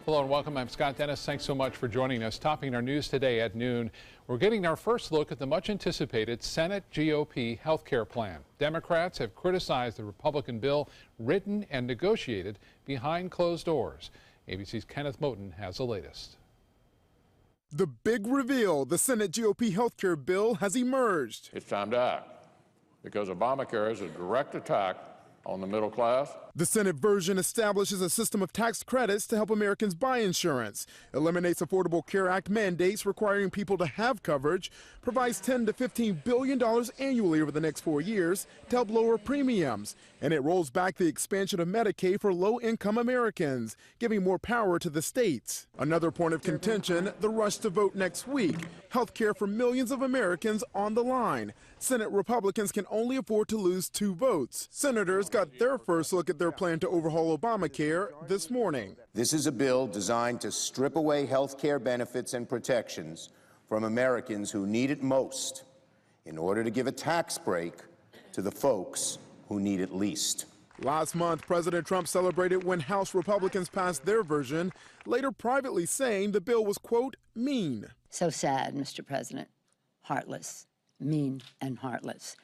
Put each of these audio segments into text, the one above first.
Hello and welcome. I'm Scott Dennis. Thanks so much for joining us. Topping our news today at noon, we're getting our first look at the much anticipated Senate GOP health care plan. Democrats have criticized the Republican bill written and negotiated behind closed doors. ABC's Kenneth Moten has the latest. The big reveal: the Senate GOP health care bill has emerged. It's time to act, because Obamacare is a direct attack on the middle class. The Senate version establishes a system of tax credits to help Americans buy insurance, eliminates Affordable Care Act mandates requiring people to have coverage, provides $10 to $15 billion annually over the next 4 years to help lower premiums, and it rolls back the expansion of Medicaid for low-income Americans, giving more power to the states. Another point of contention: the rush to vote next week. Health care for millions of Americans on the line. Senate Republicans can only afford to lose 2 votes. Senators got their first look at their plan to overhaul Obamacare this morning. This is a bill designed to strip away health care benefits and protections from Americans who need it most in order to give a tax break to the folks who need it least. Last month, President Trump celebrated when House Republicans passed their version, later privately saying the bill was, quote, mean. So sad, Mr. President. Heartless. Mean and heartless.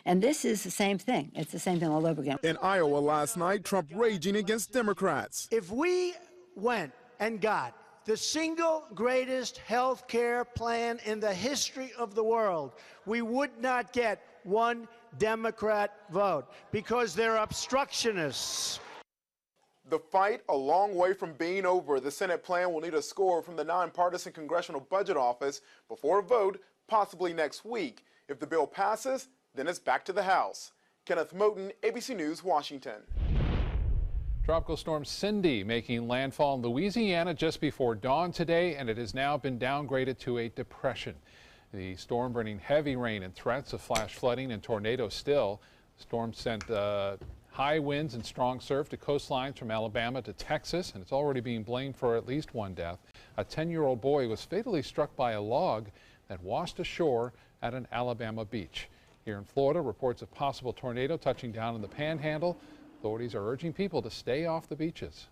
And this is the same thing. It's the same thing all over again. In Iowa last night, Trump raging against Democrats. If we went and got the single greatest health care plan in the history of the world, we would not get 1 Democrat vote because they're obstructionists. The fight a long way from being over. The Senate plan will need a score from the nonpartisan Congressional Budget Office before a vote, possibly next week. If the bill passes, then it's back to the House. Kenneth Moten, ABC News, Washington. Tropical storm Cindy making landfall in Louisiana just before dawn today, and it has now been downgraded to a depression. The storm bringing heavy rain and threats of flash flooding and tornadoes still. The storm sent high winds and strong surf to coastlines from Alabama to Texas, and it's already being blamed for at least 1 death. A 10-year-old boy was fatally struck by a log that washed ashore at an Alabama beach. Here in Florida, reports of possible tornado touching down in the Panhandle. Authorities are urging people to stay off the beaches.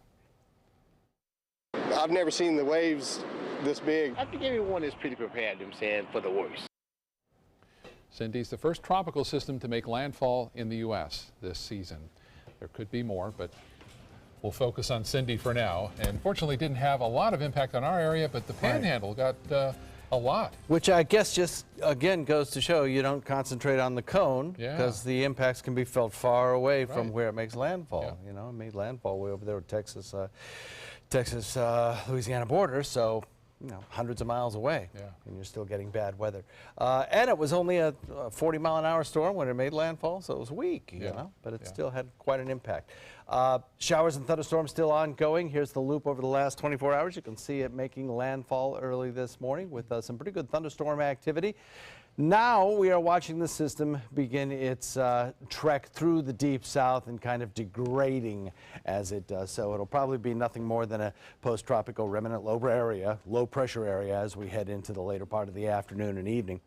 I've never seen the waves this big. I think everyone is pretty prepared, I'm saying, for the worst. Cindy's the first tropical system to make landfall in the U.S. this season. There could be more, but we'll focus on Cindy for now. And fortunately didn't have a lot of impact on our area, but the Panhandle got a lot. Which I guess just, again, goes to show you don't concentrate on the cone, because the impacts can be felt far away from where it makes landfall. You know, it made landfall way over there with Texas, Louisiana border, so, you know, hundreds of miles away, and you're still getting bad weather. And it was only a 40-mile-an-hour storm when it made landfall, so it was weak, you know, but it still had quite an impact. Showers and thunderstorms still ongoing. Here's the loop over the last 24 hours. You can see it making landfall early this morning with some pretty good thunderstorm activity. Now we are watching the system begin its trek through the deep south and kind of degrading as it does. So it'll probably be nothing more than a post-tropical remnant low pressure area as we head into the later part of the afternoon and evening.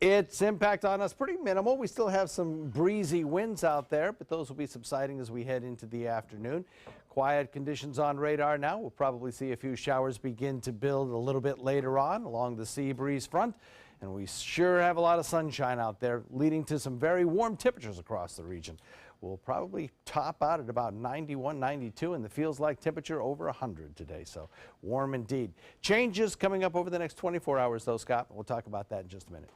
Its impact on us pretty minimal. We still have some breezy winds out there, but those will be subsiding as we head into the afternoon. Quiet conditions on radar now. We'll probably see a few showers begin to build a little bit later on along the sea breeze front. And we sure have a lot of sunshine out there, leading to some very warm temperatures across the region. We'll probably top out at about 91, 92, and the feels-like temperature over 100 today, so warm indeed. Changes coming up over the next 24 hours, though, Scott. We'll talk about that in just a minute.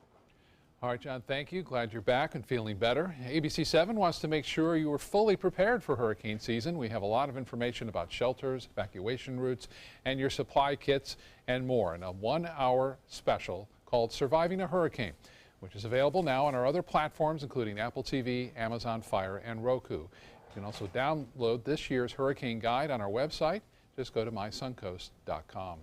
All right, John, thank you. Glad you're back and feeling better. ABC 7 wants to make sure you are fully prepared for hurricane season. We have a lot of information about shelters, evacuation routes, and your supply kits and more in a 1-hour special called Surviving a Hurricane, which is available now on our other platforms, including Apple TV, Amazon Fire, and Roku. You can also download this year's hurricane guide on our website. Just go to mysuncoast.com.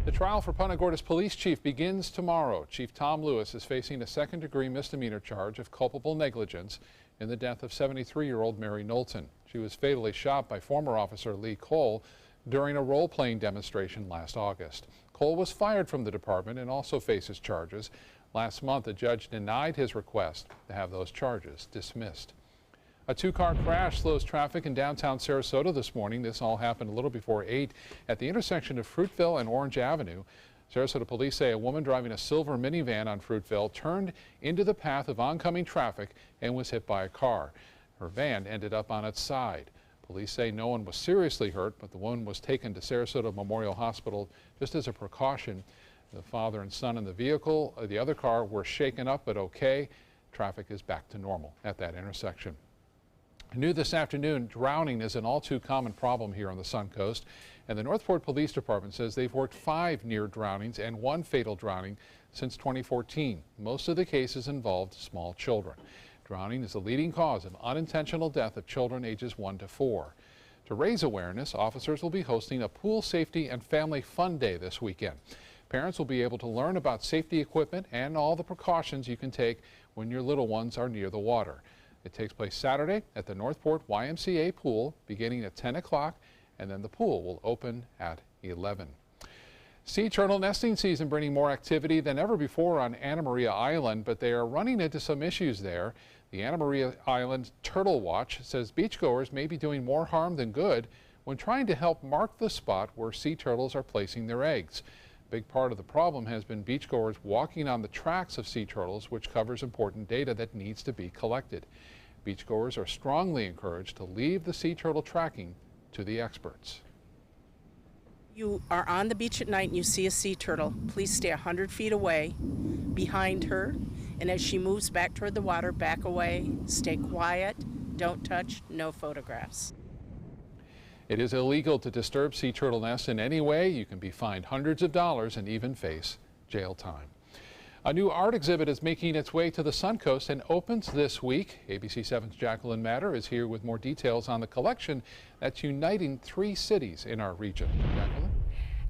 The trial for Punta Gorda's police chief begins tomorrow. Chief Tom Lewis is facing a second-degree misdemeanor charge of culpable negligence in the death of 73-year-old Mary Knowlton. She was fatally shot by former officer Lee Cole during a role-playing demonstration last August. Cole was fired from the department and also faces charges. Last month, a judge denied his request to have those charges dismissed. A two-car crash slows traffic in downtown Sarasota this morning. This all happened a little before 8 at the intersection of Fruitville and Orange Avenue. Sarasota police say a woman driving a silver minivan on Fruitville turned into the path of oncoming traffic and was hit by a car. Her van ended up on its side. Police say no one was seriously hurt, but the woman was taken to Sarasota Memorial Hospital just as a precaution. The father and son in the vehicle, the other car, were shaken up but okay. Traffic is back to normal at that intersection. New this afternoon, drowning is an all too common problem here on the Suncoast, and the Northport Police Department says they've worked 5 near drownings and 1 fatal drowning since 2014. Most of the cases involved small children. Drowning is the leading cause of unintentional death of children ages 1 to 4. To raise awareness, officers will be hosting a pool safety and family fun day this weekend. Parents will be able to learn about safety equipment and all the precautions you can take when your little ones are near the water. It takes place Saturday at the Northport YMCA pool beginning at 10 o'clock, and then the pool will open at 11. Sea turtle nesting season bringing more activity than ever before on Anna Maria Island, but they are running into some issues there. The Anna Maria Island Turtle Watch says beachgoers may be doing more harm than good when trying to help mark the spot where sea turtles are placing their eggs. A big part of the problem has been beachgoers walking on the tracks of sea turtles, which covers important data that needs to be collected. Beachgoers are strongly encouraged to leave the sea turtle tracking to the experts. You are on the beach at night and you see a sea turtle, please stay 100 feet away behind her, and as she moves back toward the water, back away, stay quiet, don't touch, no photographs. It is illegal to disturb sea turtle nests in any way. You can be fined hundreds of dollars and even face jail time. A new art exhibit is making its way to the Suncoast and opens this week. ABC 7's Jacqueline Matter is here with more details on the collection that's uniting 3 cities in our region. Jacqueline?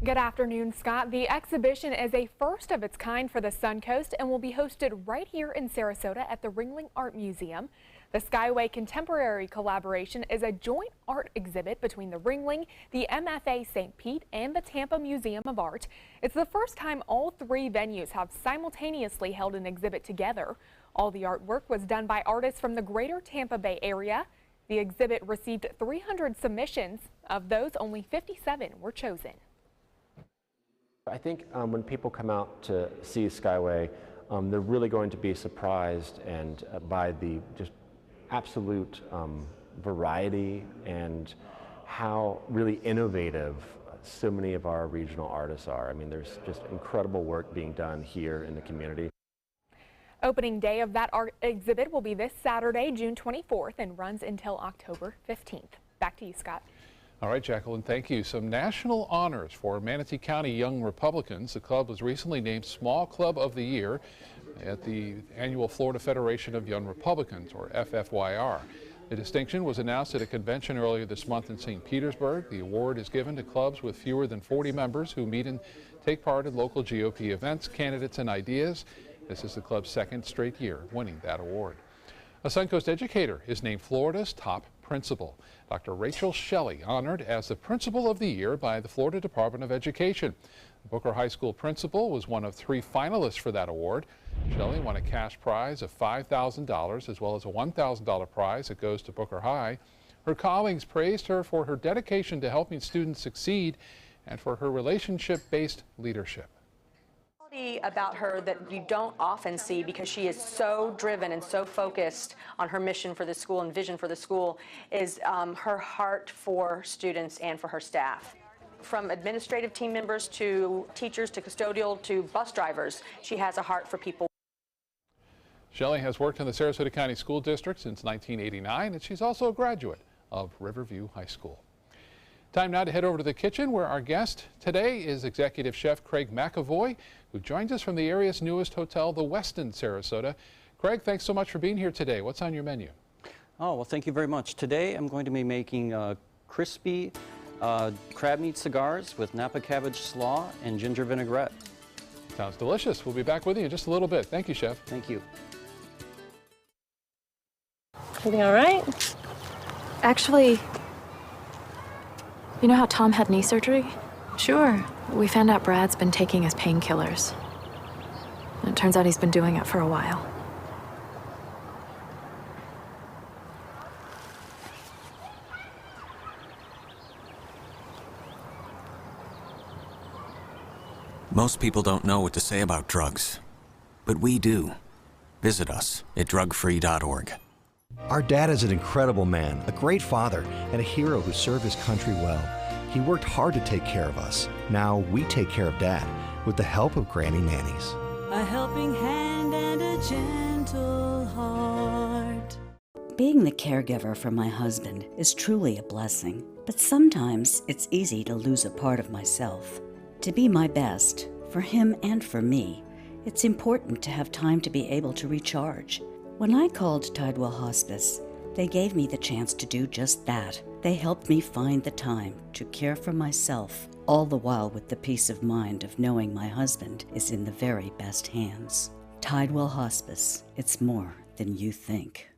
Good afternoon, Scott. The exhibition is a first of its kind for the Suncoast and will be hosted right here in Sarasota at the Ringling Art Museum. The Skyway Contemporary collaboration is a joint art exhibit between the Ringling, the MFA St. Pete, and the Tampa Museum of Art. It's the first time all 3 venues have simultaneously held an exhibit together. All the artwork was done by artists from the greater Tampa Bay area. The exhibit received 300 submissions. Of those, only 57 were chosen. I think when people come out to see Skyway, they're really going to be surprised and by the just absolute variety and how really innovative so many of our regional artists are. I mean, there's just incredible work being done here in the community. Opening day of that art exhibit will be this Saturday, June 24th, and runs until October 15th. Back to you, Scott. All right, Jacqueline, thank you. Some national honors for Manatee County Young Republicans. The club was recently named Small Club of the Year at the annual Florida Federation of Young Republicans, or FFYR. The distinction was announced at a convention earlier this month in St. Petersburg. The award is given to clubs with fewer than 40 members who meet and take part in local GOP events, candidates, and ideas. This is the club's 2nd straight year winning that award. A Suncoast educator is named Florida's top principal. Dr. Rachel Shelley, honored as the Principal of the Year by the Florida Department of Education. The Booker High School principal was one of 3 finalists for that award. Shelley won a cash prize of $5,000 as well as a $1,000 prize that goes to Booker High. Her colleagues praised her for her dedication to helping students succeed and for her relationship-based leadership. About her that you don't often see, because she is so driven and so focused on her mission for the school and vision for the school, is her heart for students and for her staff. From administrative team members to teachers to custodial to bus drivers, she has a heart for people. Shelley has worked in the Sarasota County School District since 1989, and she's also a graduate of Riverview High School. Time now to head over to the kitchen, where our guest today is Executive Chef Craig McAvoy, who joins us from the area's newest hotel, the Westin Sarasota. Craig, thanks so much for being here today. What's on your menu? Oh, well, thank you very much. Today I'm going to be making crispy crab meat cigars with Napa cabbage slaw and ginger vinaigrette. Sounds delicious. We'll be back with you in just a little bit. Thank you, Chef. Thank you. Everything all right? Actually, you know how Tom had knee surgery? Sure. We found out Brad's been taking his painkillers. And it turns out he's been doing it for a while. Most people don't know what to say about drugs, but we do. Visit us at drugfree.org. Our dad is an incredible man, a great father, and a hero who served his country well. He worked hard to take care of us. Now we take care of Dad with the help of Granny Nannies. A helping hand and a gentle heart. Being the caregiver for my husband is truly a blessing, but sometimes it's easy to lose a part of myself. To be my best, for him and for me, it's important to have time to be able to recharge. When I called Tidewell Hospice, they gave me the chance to do just that. They helped me find the time to care for myself, all the while with the peace of mind of knowing my husband is in the very best hands. Tidewell Hospice, it's more than you think.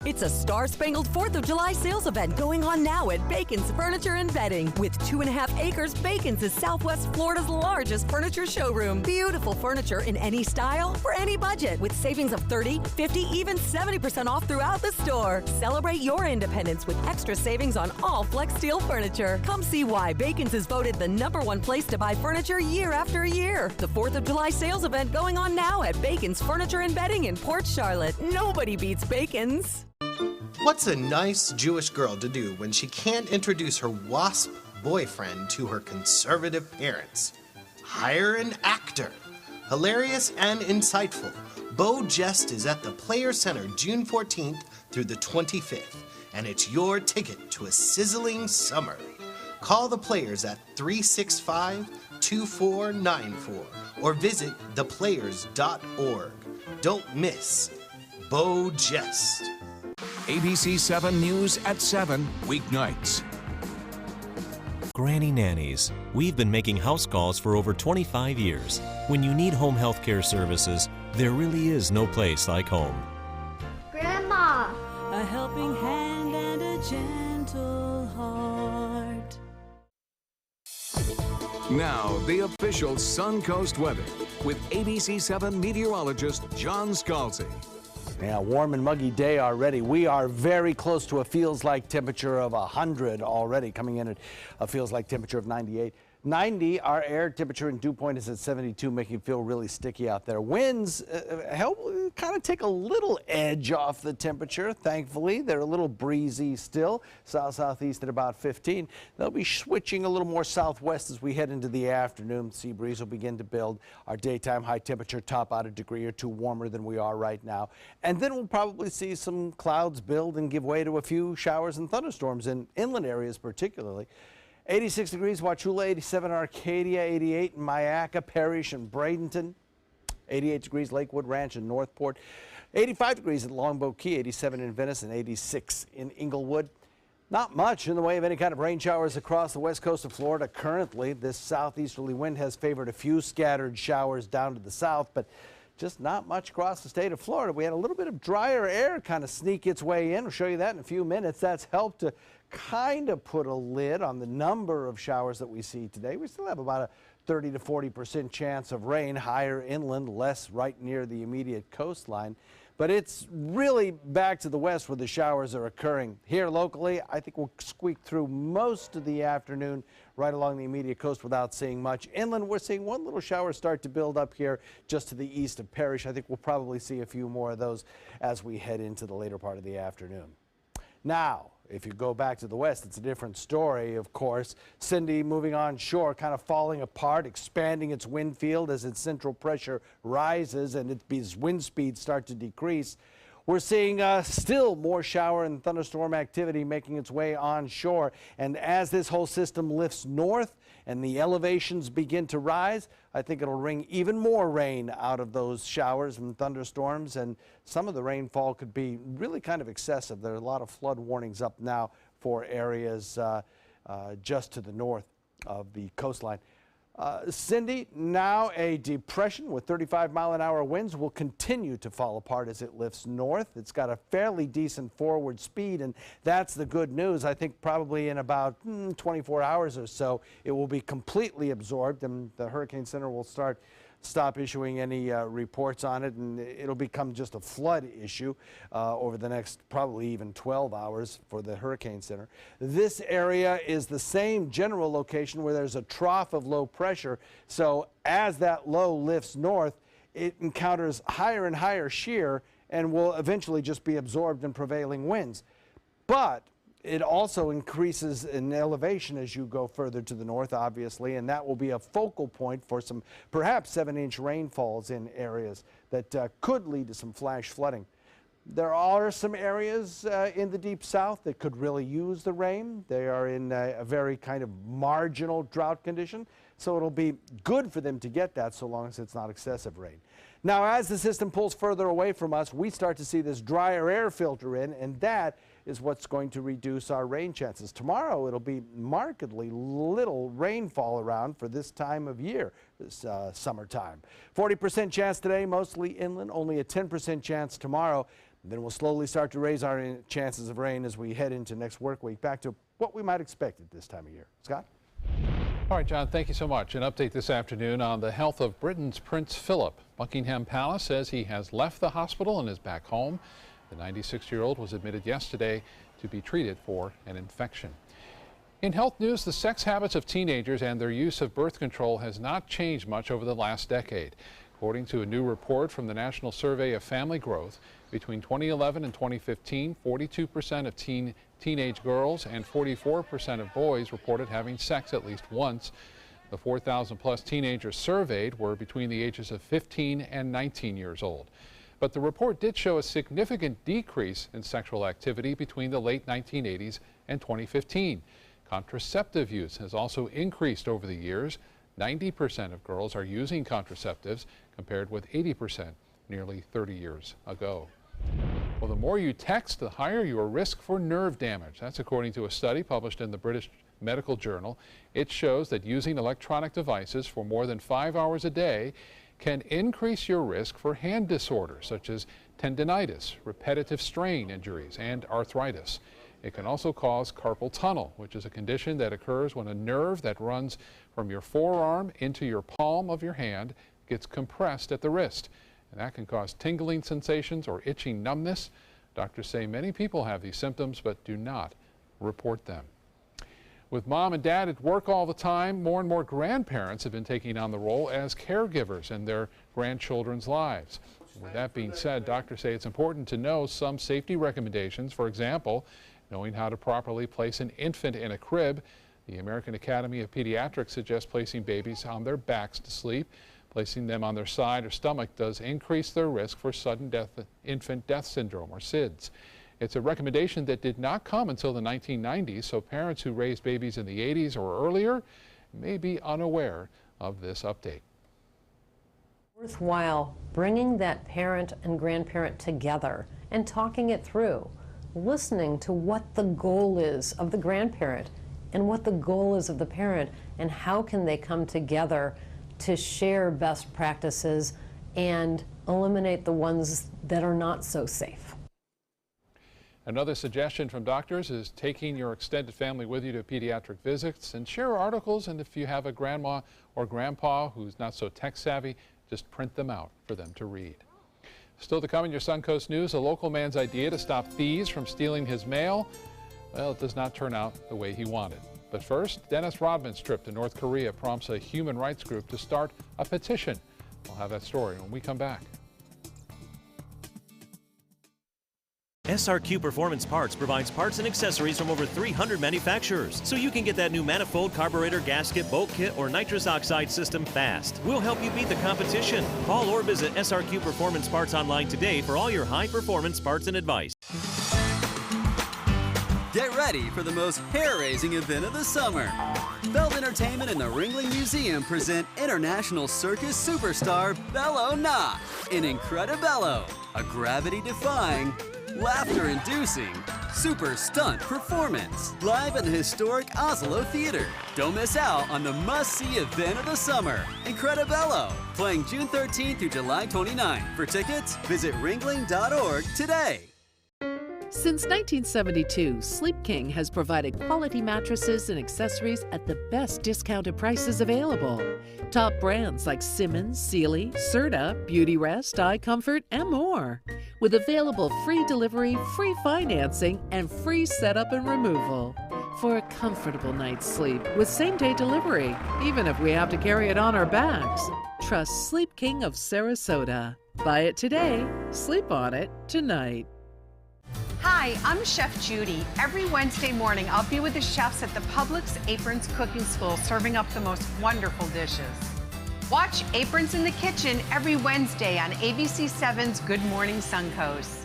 It's a star-spangled 4th of July sales event going on now at Bacon's Furniture and Bedding. With 2.5 acres, Bacon's is Southwest Florida's largest furniture showroom. Beautiful furniture in any style, for any budget, with savings of 30, 50, even 70% off throughout the store. Celebrate your independence with extra savings on all Flex Steel furniture. Come see why Bacon's is voted the #1 place to buy furniture year after year. The 4th of July sales event going on now at Bacon's Furniture and Bedding in Port Charlotte. Nobody beats Bacon's. What's a nice Jewish girl to do when she can't introduce her WASP boyfriend to her conservative parents? Hire an actor. Hilarious and insightful, Bo Jest is at the Players Center June 14th through the 25th, and it's your ticket to a sizzling summer. Call the Players at 365-2494 or visit theplayers.org. Don't miss Bo Jest. ABC 7 News at 7, weeknights. Granny Nannies. We've been making house calls for over 25 years. When you need home health care services, there really is no place like home. Grandma! A helping hand and a gentle heart. Now, the official Suncoast weather with ABC 7 meteorologist John Scalzi. Yeah, warm and muggy day already. We are very close to a feels-like temperature of 100 already, coming in at a feels-like temperature of 98. 90, our air temperature in Dew Point is at 72, making it feel really sticky out there. Winds help kind of take a little edge off the temperature, thankfully. They're a little breezy still, south-southeast at about 15. They'll be switching a little more southwest as we head into the afternoon. Sea breeze will begin to build. Our daytime high temperature top out a degree or two warmer than we are right now. And then we'll probably see some clouds build and give way to a few showers and thunderstorms in inland areas particularly. 86 degrees, Wauchula, 87 Arcadia, 88 in Myakka, Parrish, and Bradenton, 88 degrees, Lakewood Ranch and Northport, 85 degrees at Longboat Key, 87 in Venice, and 86 in Inglewood. Not much in the way of any kind of rain showers across the west coast of Florida currently. This southeasterly wind has favored a few scattered showers down to the south, but just not much across the state of Florida. We had a little bit of drier air kind of sneak its way in. We'll show you that in a few minutes. That's helped to kind of put a lid on the number of showers that we see today. We still have about a 30 to 40% chance of rain, higher inland, less right near the immediate coastline. But it's really back to the west where the showers are occurring. Here locally, I think we'll squeak through most of the afternoon right along the immediate coast without seeing much. Inland, we're seeing one little shower start to build up here just to the east of Parrish. I think we'll probably see a few more of those as we head into the later part of the afternoon. Now, if you go back to the west, it's a different story, of course. Cindy moving onshore, kind of falling apart, expanding its wind field as its central pressure rises and its wind speeds start to decrease. We're seeing still more shower and thunderstorm activity making its way onshore. And as this whole system lifts north and the elevations begin to rise, I think it'll bring even more rain out of those showers and thunderstorms. And some of the rainfall could be really kind of excessive. There are a lot of flood warnings up now for areas just to the north of the coastline. Cindy, now a depression with 35-mile-an-hour winds, will continue to fall apart as it lifts north. It's got a fairly decent forward speed, and that's the good news. I think probably in about 24 hours or so, it will be completely absorbed, and the Hurricane Center will start stop issuing any reports on it, and it'll become just a flood issue over the next probably even 12 hours for the Hurricane Center. This area is the same general location where there's a trough of low pressure. So as that low lifts north, it encounters higher and higher shear and will eventually just be absorbed in prevailing winds. But it also increases in elevation as you go further to the north, obviously, and that will be a focal point for some perhaps 7-inch rainfalls in areas that could lead to some flash flooding. There are some areas in the deep south that could really use the rain. They are in a very kind of marginal drought condition, so it'll be good for them to get that so long as it's not excessive rain. Now, as the system pulls further away from us, we start to see this drier air filter in, and that is what's going to reduce our rain chances. Tomorrow, it'll be markedly little rainfall around for this time of year, this summertime. 40% chance today, mostly inland, only a 10% chance tomorrow. And then we'll slowly start to raise our chances of rain as we head into next work week, back to what we might expect at this time of year. Scott? All right, John, thank you so much. An update this afternoon on the health of Britain's Prince Philip. Buckingham Palace says he has left the hospital and is back home. The 96-year-old was admitted yesterday to be treated for an infection. In health news, the sex habits of teenagers and their use of birth control has not changed much over the last decade. According to a new report from the National Survey of Family Growth, between 2011 and 2015, 42% of teenage girls and 44% of boys reported having sex at least once. The 4,000-plus teenagers surveyed were between the ages of 15 and 19 years old. But the report did show a significant decrease in sexual activity between the late 1980s and 2015. Contraceptive use has also increased over the years. 90% of girls are using contraceptives, compared with 80% nearly 30 years ago. Well, the more you text, the higher your risk for nerve damage. That's according to a study published in the British Medical Journal. It shows that using electronic devices for more than 5 hours a day can increase your risk for hand disorders such as tendinitis, repetitive strain injuries, and arthritis. It can also cause carpal tunnel, which is a condition that occurs when a nerve that runs from your forearm into your palm of your hand gets compressed at the wrist. And that can cause tingling sensations or itching numbness. Doctors say many people have these symptoms but do not report them. With mom and dad at work all the time, more and more grandparents have been taking on the role as caregivers in their grandchildren's lives. With that being said, doctors say it's important to know some safety recommendations. For example, knowing how to properly place an infant in a crib. The American Academy of Pediatrics suggests placing babies on their backs to sleep. Placing them on their side or stomach does increase their risk for sudden death, infant death syndrome, or SIDS. It's a recommendation that did not come until the 1990s, so parents who raised babies in the 80s or earlier may be unaware of this update. Worthwhile bringing that parent and grandparent together and talking it through, listening to what the goal is of the grandparent and what the goal is of the parent, and how can they come together to share best practices and eliminate the ones that are not so safe. Another suggestion from doctors is taking your extended family with you to pediatric visits, and share articles, and if you have a grandma or grandpa who's not so tech savvy, just print them out for them to read. Still to come in your Suncoast News, a local man's idea to stop thieves from stealing his mail. Well, it does not turn out the way he wanted. But first, Dennis Rodman's trip to North Korea prompts a human rights group to start a petition. We'll have that story when we come back. SRQ Performance Parts provides parts and accessories from over 300 manufacturers, so you can get that new manifold, carburetor, gasket, bolt kit, or nitrous oxide system fast. We'll help you beat the competition. Call or visit SRQ Performance Parts online today for all your high-performance parts and advice. Get ready for the most hair-raising event of the summer. Feld Entertainment and the Ringling Museum present international circus superstar Bello Knott in Incredibello, a gravity-defying, laughter-inducing, super stunt performance live at the historic Oslo Theater. Don't miss out on the must-see event of the summer, Incredibello, playing June 13th through July 29th. For tickets, visit ringling.org today. Since 1972, Sleep King has provided quality mattresses and accessories at the best discounted prices available. Top brands like Simmons, Sealy, Serta, Beautyrest, iComfort, and more. With available free delivery, free financing, and free setup and removal. For a comfortable night's sleep with same-day delivery, even if we have to carry it on our backs. Trust Sleep King of Sarasota. Buy it today, sleep on it tonight. Hi, I'm Chef Judy. Every Wednesday morning, I'll be with the chefs at the Publix Aprons Cooking School serving up the most wonderful dishes. Watch Aprons in the Kitchen every Wednesday on ABC7's Good Morning Suncoast.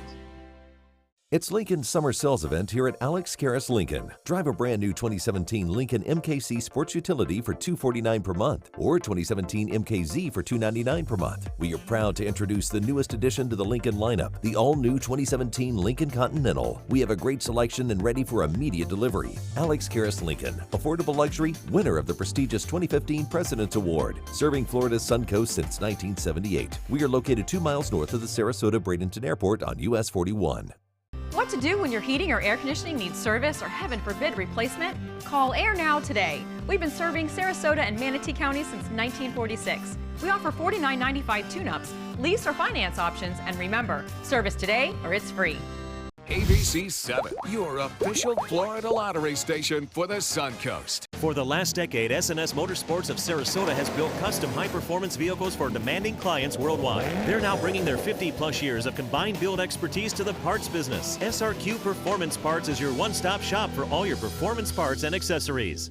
It's Lincoln's summer sales event here at Alex Karras Lincoln. Drive a brand new 2017 Lincoln MKC Sports Utility for $249 per month or 2017 MKZ for $299 per month. We are proud to introduce the newest addition to the Lincoln lineup, the all-new 2017 Lincoln Continental. We have a great selection and ready for immediate delivery. Alex Karras Lincoln, affordable luxury, winner of the prestigious 2015 President's Award, serving Florida's Suncoast since 1978. We are located 2 miles north of the Sarasota-Bradenton Airport on US 41. What to do when your heating or air conditioning needs service or, heaven forbid, replacement? Call Air Now today. We've been serving Sarasota and Manatee County since 1946. We offer $49.95 tune-ups, lease or finance options, and remember, service today or it's free. ABC 7, your official Florida lottery station for the Suncoast. For the last decade, S&S Motorsports of Sarasota has built custom high-performance vehicles for demanding clients worldwide. They're now bringing their 50-plus years of combined build expertise to the parts business. SRQ Performance Parts is your one-stop shop for all your performance parts and accessories.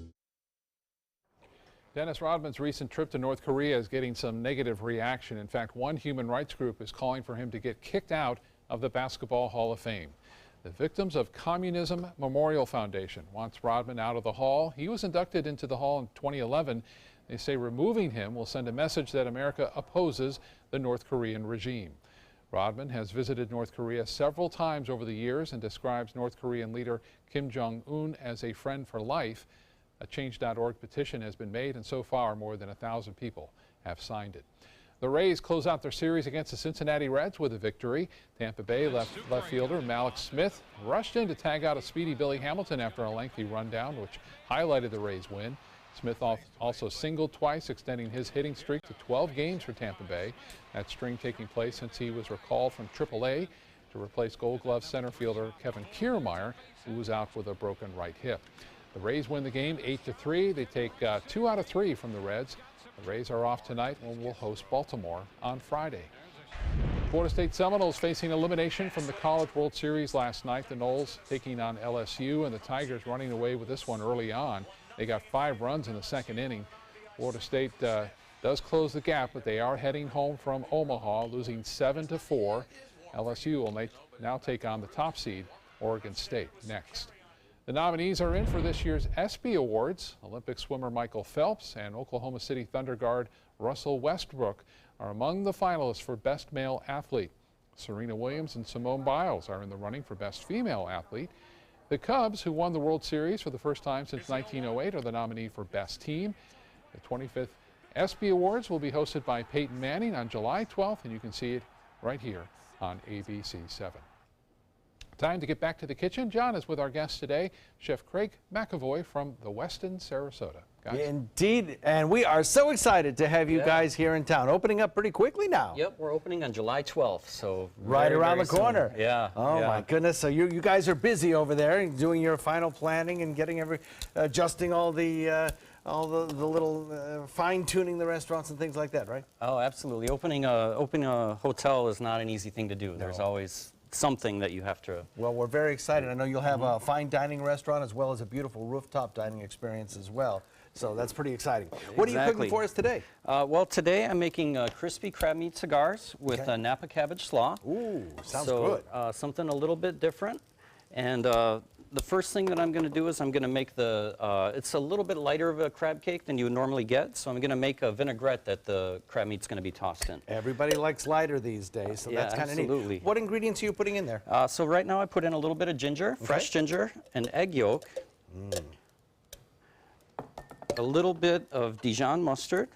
Dennis Rodman's recent trip to North Korea is getting some negative reaction. In fact, one human rights group is calling for him to get kicked out of the Basketball Hall of Fame. The Victims of Communism Memorial Foundation wants Rodman out of the hall. He was inducted into the hall in 2011. They say removing him will send a message that America opposes the North Korean regime. Rodman has visited North Korea several times over the years and describes North Korean leader Kim Jong-un as a friend for life. A Change.org petition has been made, and so far more than 1,000 people have signed it. The Rays close out their series against the Cincinnati Reds with a victory. Tampa Bay left fielder Malik Smith rushed in to tag out a speedy Billy Hamilton after a lengthy rundown, which highlighted the Rays' win. Smith also singled twice, extending his hitting streak to 12 games for Tampa Bay. That string taking place since he was recalled from AAA to replace Gold Glove center fielder Kevin Kiermaier, who was out with a broken right hip. The Rays win the game 8-3. They take 2 out of 3 from the Reds. The Rays are off tonight and will host Baltimore on Friday. Florida State Seminoles facing elimination from the College World Series last night. The Noles taking on LSU, and the Tigers running away with this one early on. They got 5 runs in the second inning. Florida State does close the gap, but they are heading home from Omaha, losing 7-4. LSU will now take on the top seed, Oregon State, next. The nominees are in for this year's ESPY Awards. Olympic swimmer Michael Phelps and Oklahoma City Thunder guard Russell Westbrook are among the finalists for Best Male Athlete. Serena Williams and Simone Biles are in the running for Best Female Athlete. The Cubs, who won the World Series for the first time since 1908, are the nominee for Best Team. The 25th ESPY Awards will be hosted by Peyton Manning on July 12th, and you can see it right here on ABC 7. Time to get back to the kitchen. John is with our guest today, Chef Craig McAvoy from the Westin Sarasota. Guys. Indeed, and we are so excited to have you guys here in town. Opening up pretty quickly now. Yep, we're opening on July 12th, so right around the corner. Soon. Yeah. Oh my goodness! So you guys are busy over there, doing your final planning and getting adjusting all the little fine tuning the restaurants and things like that, right? Oh, absolutely. Opening a hotel is not an easy thing to do. There's always something that you have to. Well, we're very excited. I know you'll have a fine dining restaurant as well as a beautiful rooftop dining experience as well. So that's pretty exciting. What are you cooking for us today? Well, today I'm making crispy crab meat cigars with Napa cabbage slaw. Ooh, sounds good. Something a little bit different. And the first thing that I'm going to do is I'm going to make it's a little bit lighter of a crab cake than you would normally get. So I'm going to make a vinaigrette that the crab meat's going to be tossed in. Everybody likes lighter these days, so that's kind of neat. What ingredients are you putting in there? So right now I put in a little bit of ginger, fresh ginger, an egg yolk, a little bit of Dijon mustard,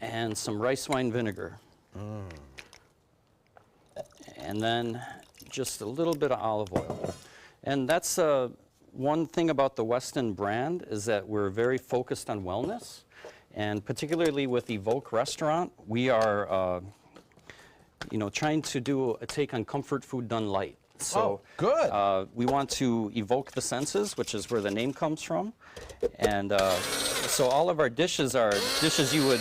and some rice wine vinegar. And then just a little bit of olive oil. And that's one thing about the Weston brand is that we're very focused on wellness. And particularly with Evoke Restaurant, we are trying to do a take on comfort food done light. So good. We want to evoke the senses, which is where the name comes from. And so all of our dishes are dishes you would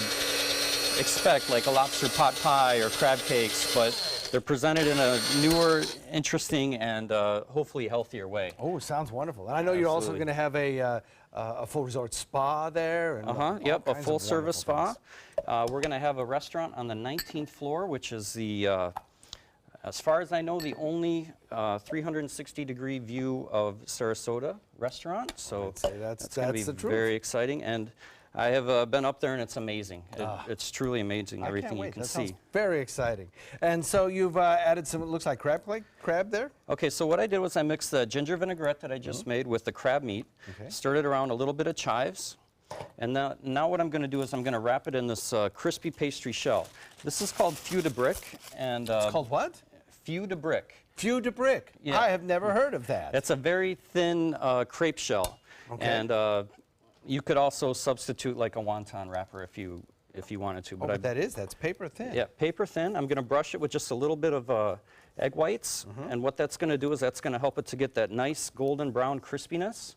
expect, like a lobster pot pie or crab cakes, but they're presented in a newer, interesting, and hopefully healthier way. Oh, sounds wonderful. And I know you're also going to have a full resort spa there. And Yep, a full-service spa. We're going to have a restaurant on the 19th floor, which is the, as far as I know, the only 360-degree view of Sarasota restaurant. So that's going to be very exciting. And I have been up there, and it's amazing. It's truly amazing, everything you can see. Sounds very exciting. And so you've added some, it looks like crab there? Okay, so what I did was I mixed the ginger vinaigrette that I just made with the crab meat, stirred it around a little bit of chives, and now what I'm going to do is I'm going to wrap it in this crispy pastry shell. This is called feu de brique. And it's called what? Feu de brique. Feu de brique. Yeah. I have never heard of that. It's a very thin crepe shell. Okay. And you could also substitute like a wonton wrapper if you wanted to. But that is, that's paper thin. Yeah, paper thin. I'm going to brush it with just a little bit of egg whites. And what that's going to do is that's going to help it to get that nice golden brown crispiness.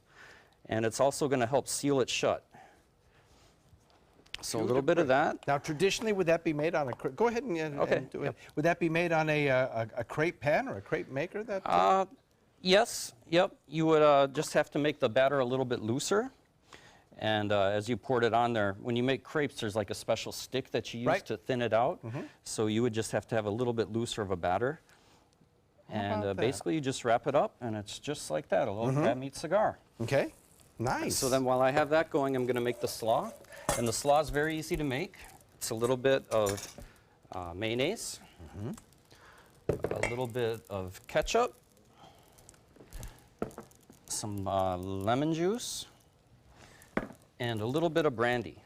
And it's also going to help seal it shut. So a little bit of that. Now, traditionally, would that be made on a crepe? Go ahead and do it. Would that be made on a crepe pan or a crepe maker? Yes. Yep. You would just have to make the batter a little bit looser. And as you poured it on there, when you make crepes, there's like a special stick that you use to thin it out. So you would just have to have a little bit looser of a batter. And basically, you just wrap it up, and it's just like that, a little crab meat cigar. Okay. Nice. So then while I have that going, I'm going to make the slaw. And the slaw is very easy to make. It's a little bit of mayonnaise, a little bit of ketchup, some lemon juice, and a little bit of brandy.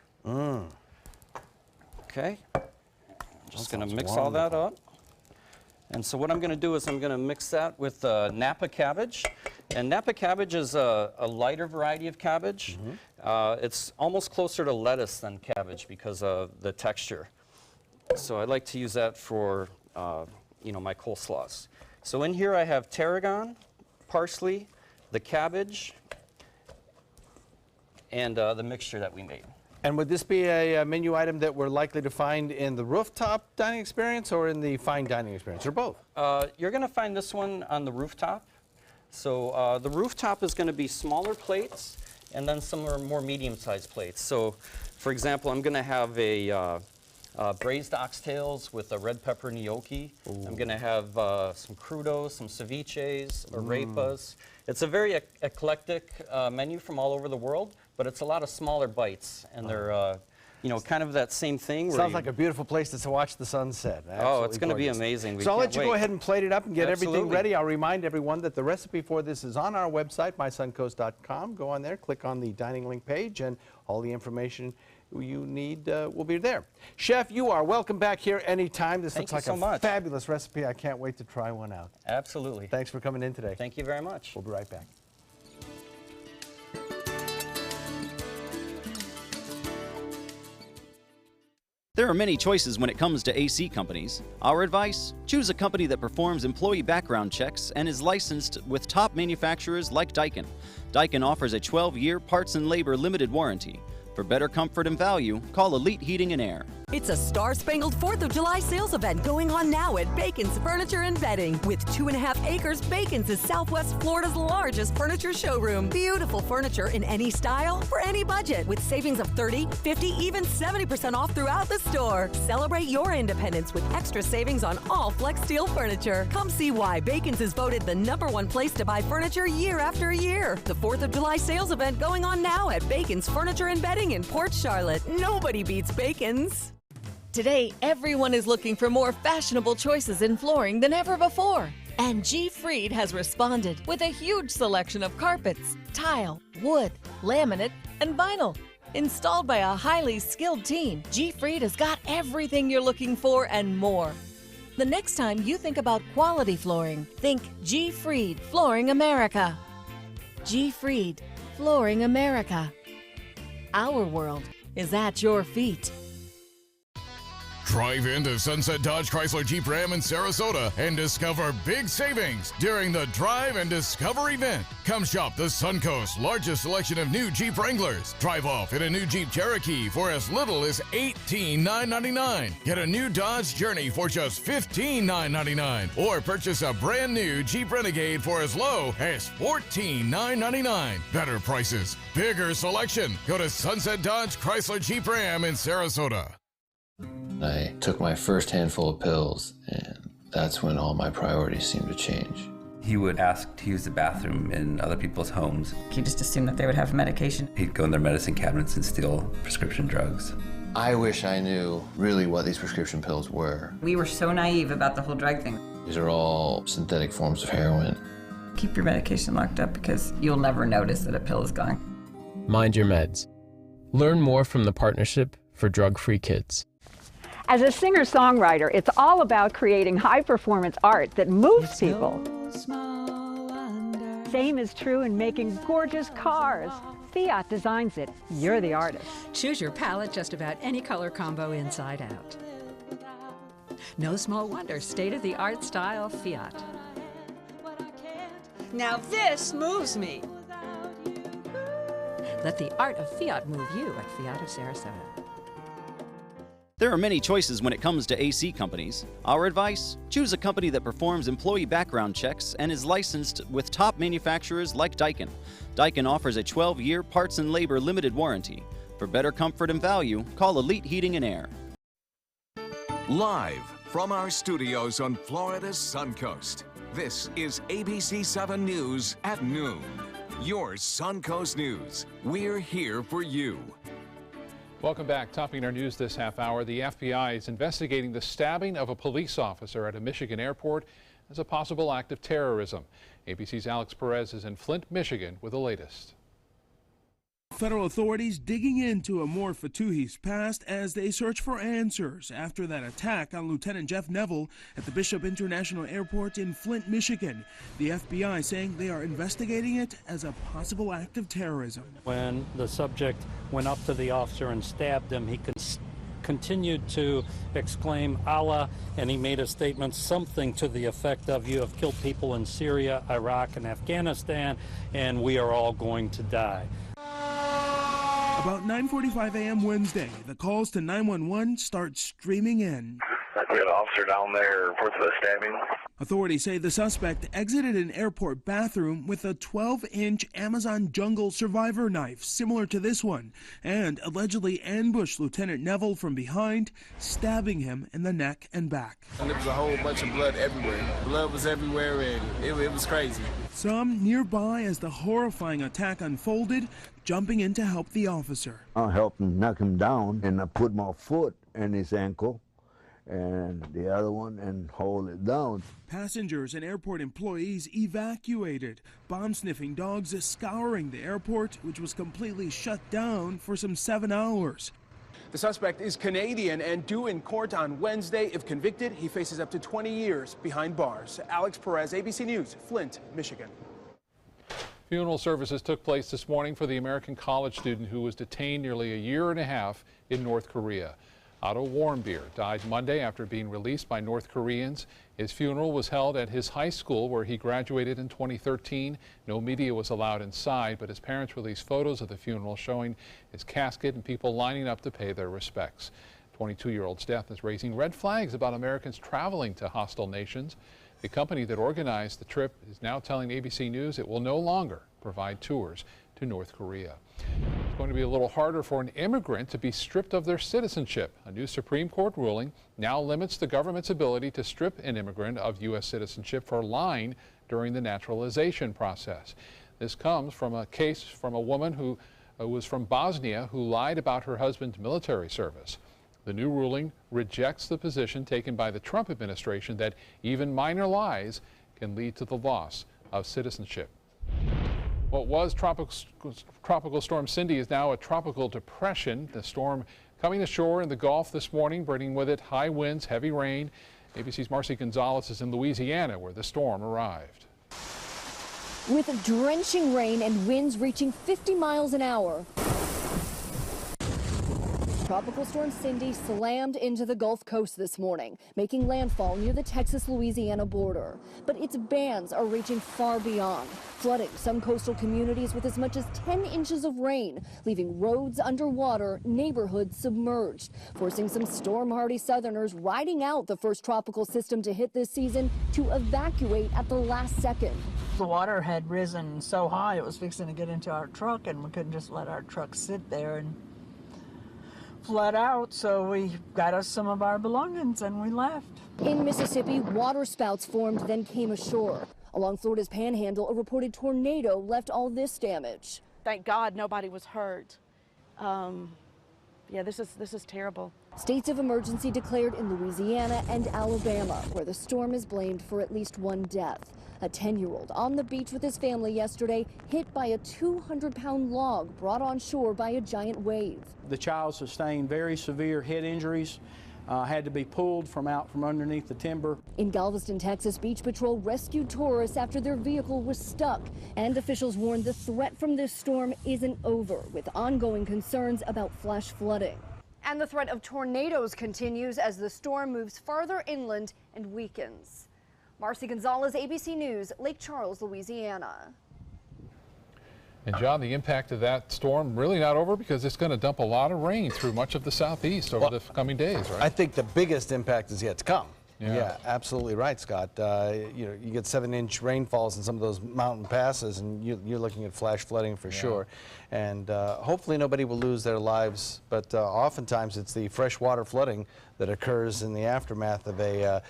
Okay. I'm just going to mix all that up. And so what I'm going to do is I'm going to mix that with Napa cabbage. And Napa cabbage is a lighter variety of cabbage. It's almost closer to lettuce than cabbage because of the texture. So I like to use that for my coleslaws. So in here I have tarragon, parsley, the cabbage, and the mixture that we made. And would this be a menu item that we're likely to find in the rooftop dining experience or in the fine dining experience, or both? You're going to find this one on the rooftop. So the rooftop is going to be smaller plates, and then some are more medium-sized plates. So, for example, I'm going to have a braised oxtails with a red pepper gnocchi. I'm going to have some crudos, some ceviches, arepas. It's a very eclectic menu from all over the world, but it's a lot of smaller bites, and they're kind of that same thing. Sounds like a beautiful place to watch the sunset. Oh, it's going to be amazing. So I'll let you go ahead and plate it up and get everything ready. I'll remind everyone that the recipe for this is on our website, mysuncoast.com. Go on there, click on the dining link page, and all the information you need will be there. Chef, you are welcome back here anytime. This looks like a fabulous recipe. I can't wait to try one out. Absolutely. Thanks for coming in today. Thank you very much. We'll be right back. There are many choices when it comes to AC companies. Our advice? Choose a company that performs employee background checks and is licensed with top manufacturers like Daikin. Daikin offers a 12-year parts and labor limited warranty. For better comfort and value, call Elite Heating and Air. It's a star-spangled 4th of July sales event going on now at Bacon's Furniture and Bedding. With 2.5 acres, Bacon's is Southwest Florida's largest furniture showroom. Beautiful furniture in any style, for any budget, with savings of 30, 50, even 70% off throughout the store. Celebrate your independence with extra savings on all Flex Steel furniture. Come see why Bacon's is voted the #1 place to buy furniture year after year. The 4th of July sales event going on now at Bacon's Furniture and Bedding in Port Charlotte. Nobody beats Bacon's. Today, everyone is looking for more fashionable choices in flooring than ever before. And G. Fried has responded with a huge selection of carpets, tile, wood, laminate, and vinyl. Installed by a highly skilled team, G. Fried has got everything you're looking for and more. The next time you think about quality flooring, think G. Fried Flooring America. G. Fried Flooring America. Our world is at your feet. Drive into Sunset Dodge Chrysler Jeep Ram in Sarasota and discover big savings during the Drive and Discover event. Come shop the Suncoast's largest selection of new Jeep Wranglers. Drive off in a new Jeep Cherokee for as little as $18,999. Get a new Dodge Journey for just $15,999. Or purchase a brand new Jeep Renegade for as low as $14,999. Better prices, bigger selection. Go to Sunset Dodge Chrysler Jeep Ram in Sarasota. I took my first handful of pills, and that's when all my priorities seemed to change. He would ask to use the bathroom in other people's homes. He just assumed that they would have medication. He'd go in their medicine cabinets and steal prescription drugs. I wish I knew really what these prescription pills were. We were so naive about the whole drug thing. These are all synthetic forms of heroin. Keep your medication locked up because you'll never notice that a pill is gone. Mind your meds. Learn more from the Partnership for Drug-Free Kids. As a singer-songwriter, it's all about creating high-performance art that moves people. Same is true in making gorgeous cars. Fiat designs it. You're the artist. Choose your palette just about any color combo inside out. No small wonder, state-of-the-art style Fiat. Now this moves me. Let the art of Fiat move you at Fiat of Sarasota. There are many choices when it comes to AC companies. Our advice? Choose a company that performs employee background checks and is licensed with top manufacturers like Daikin. Daikin offers a 12-year parts and labor limited warranty. For better comfort and value, call Elite Heating and Air. Live from our studios on Florida's Suncoast, this is ABC 7 News at noon. Your Suncoast News. We're here for you. Welcome back. Topping our news this half hour, the FBI is investigating the stabbing of a police officer at a Michigan airport as a possible act of terrorism. ABC's Alex Perez is in Flint, Michigan with the latest. Federal authorities digging into Amor Fatuhi's past as they search for answers after that attack on Lieutenant Jeff Neville at the Bishop International Airport in Flint, Michigan. The FBI saying they are investigating it as a possible act of terrorism. When the subject went up to the officer and stabbed him, he continued to exclaim Allah, and he made a statement something to the effect of, "You have killed people in Syria, Iraq, and Afghanistan, and we are all going to die." About 9:45 a.m. Wednesday, the calls to 911 start streaming in. We had an officer down there reports of a stabbing. Authorities say the suspect exited an airport bathroom with a 12-inch Amazon jungle survivor knife similar to this one and allegedly ambushed Lieutenant Neville from behind, stabbing him in the neck and back. And there was a whole bunch of blood everywhere. Blood was everywhere and it was crazy. Some nearby as the horrifying attack unfolded, jumping in to help the officer. I helped him knock him down, and I put my foot in his ankle and the other one and hold it down. Passengers and airport employees evacuated, bomb-sniffing dogs scouring the airport, which was completely shut down for some 7 hours. The suspect is Canadian and due in court on Wednesday. If convicted, he faces up to 20 years behind bars. Alex Perez, ABC News, Flint, Michigan. Funeral services took place this morning for the American college student who was detained nearly a year and a half in North Korea. Otto Warmbier died Monday after being released by North Koreans. His funeral was held at his high school where he graduated in 2013. No media was allowed inside, but his parents released photos of the funeral showing his casket and people lining up to pay their respects. 22-year-old's death is raising red flags about Americans traveling to hostile nations. The company that organized the trip is now telling ABC News it will no longer provide tours to North Korea. It's going to be a little harder for an immigrant to be stripped of their citizenship. A new Supreme Court ruling now limits the government's ability to strip an immigrant of U.S. citizenship for lying during the naturalization process. This comes from a case from a woman who was from Bosnia who lied about her husband's military service. The new ruling rejects the position taken by the Trump administration that even minor lies can lead to the loss of citizenship. What was Tropical Storm Cindy is now a tropical depression. The storm coming ashore in the Gulf this morning, bringing with it high winds, heavy rain, ABC's Marcy Gonzalez is in Louisiana, where the storm arrived. With drenching rain and winds reaching 50 miles an hour, Tropical Storm Cindy slammed into the Gulf Coast this morning, making landfall near the Texas-Louisiana border. But its bands are reaching far beyond, flooding some coastal communities with as much as 10 inches of rain, leaving roads underwater, neighborhoods submerged, forcing some storm-hardy Southerners riding out the first tropical system to hit this season to evacuate at the last second. The water had risen so high it was fixing to get into our truck, and we couldn't just let our truck sit there and flood out, so we got us some of our belongings and we left. In Mississippi, water spouts formed, then came ashore. Along Florida's panhandle, a reported tornado left all this damage. Thank God nobody was hurt. Yeah, this is terrible. States of emergency declared in Louisiana and Alabama, where the storm is blamed for at least one death. A 10-year-old on the beach with his family yesterday, hit by a 200-pound log brought on shore by a giant wave. The child sustained very severe head injuries, had to be pulled from underneath the timber. In Galveston, Texas, Beach Patrol rescued tourists after their vehicle was stuck. And officials warned the threat from this storm isn't over, with ongoing concerns about flash flooding. And the threat of tornadoes continues as the storm moves farther inland and weakens. Marcy Gonzalez, ABC News, Lake Charles, Louisiana. And John, the impact of that storm really not over because it's going to dump a lot of rain through much of the southeast over the coming days, right? I think the biggest impact is yet to come. Yeah, absolutely right, Scott. You know, you get 7-inch rainfalls in some of those mountain passes, and you're looking at flash flooding for sure. And hopefully nobody will lose their lives, but oftentimes it's the freshwater flooding that occurs in the aftermath of a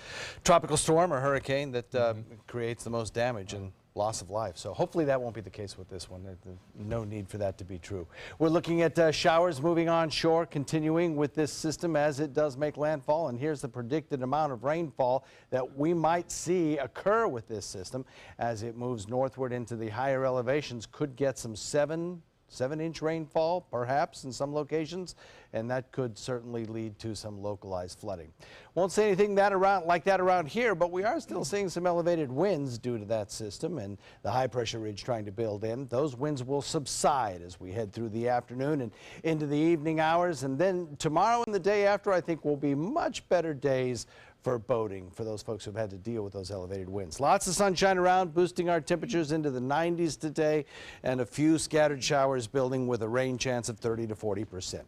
tropical storm or hurricane that creates the most damage and loss of life. So hopefully that won't be the case with this one. There's no need for that to be true. We're looking at showers moving onshore, continuing with this system as it does make landfall. And here's the predicted amount of rainfall that we might see occur with this system as it moves northward into the higher elevations. Could get some 7-inch rainfall, perhaps, in some locations, and that could certainly lead to some localized flooding. Won't say anything like that around here, but we are still seeing some elevated winds due to that system and the high-pressure ridge trying to build in. Those winds will subside as we head through the afternoon and into the evening hours, and then tomorrow and the day after, I think, will be much better days for boating for those folks who've had to deal with those elevated winds. Lots of sunshine around, boosting our temperatures into the 90s today, and a few scattered showers building with a rain chance of 30 to 40%.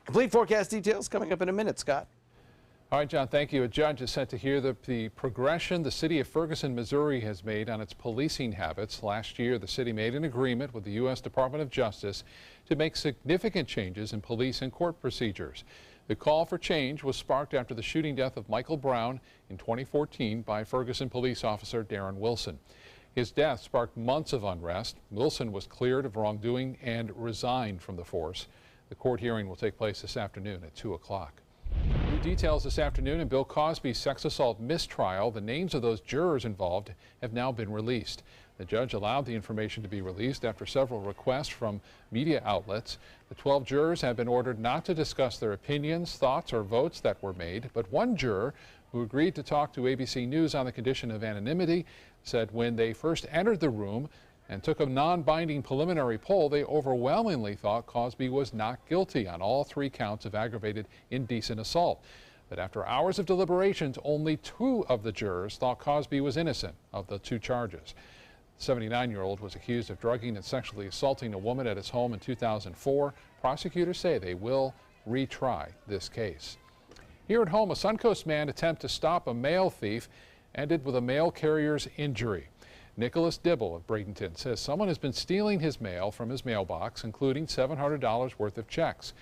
Complete forecast details coming up in a minute, Scott. All right, John, thank you. A judge is set to hear the progression the city of Ferguson, Missouri has made on its policing habits. Last year, the city made an agreement with the U.S. Department of Justice to make significant changes in police and court procedures. The call for change was sparked after the shooting death of Michael Brown in 2014 by Ferguson police officer Darren Wilson. His death sparked months of unrest. Wilson was cleared of wrongdoing and resigned from the force. The court hearing will take place this afternoon at 2 o'clock. New details this afternoon in Bill Cosby's sex assault mistrial. The names of those jurors involved have now been released. The judge allowed the information to be released after several requests from media outlets. The 12 jurors have been ordered not to discuss their opinions, thoughts, or votes that were made, but one juror who agreed to talk to ABC News on the condition of anonymity said when they first entered the room and took a non-binding preliminary poll, they overwhelmingly thought Cosby was not guilty on all 3 counts of aggravated indecent assault. But after hours of deliberations, only 2 of the jurors thought Cosby was innocent of the 2 charges. The 79-year-old was accused of drugging and sexually assaulting a woman at his home in 2004. Prosecutors say they will retry this case. Here at home, a Suncoast man attempt to stop a mail thief ended with a mail carrier's injury. Nicholas Dibble of Bradenton says someone has been stealing his mail from his mailbox, including $700 worth of checks.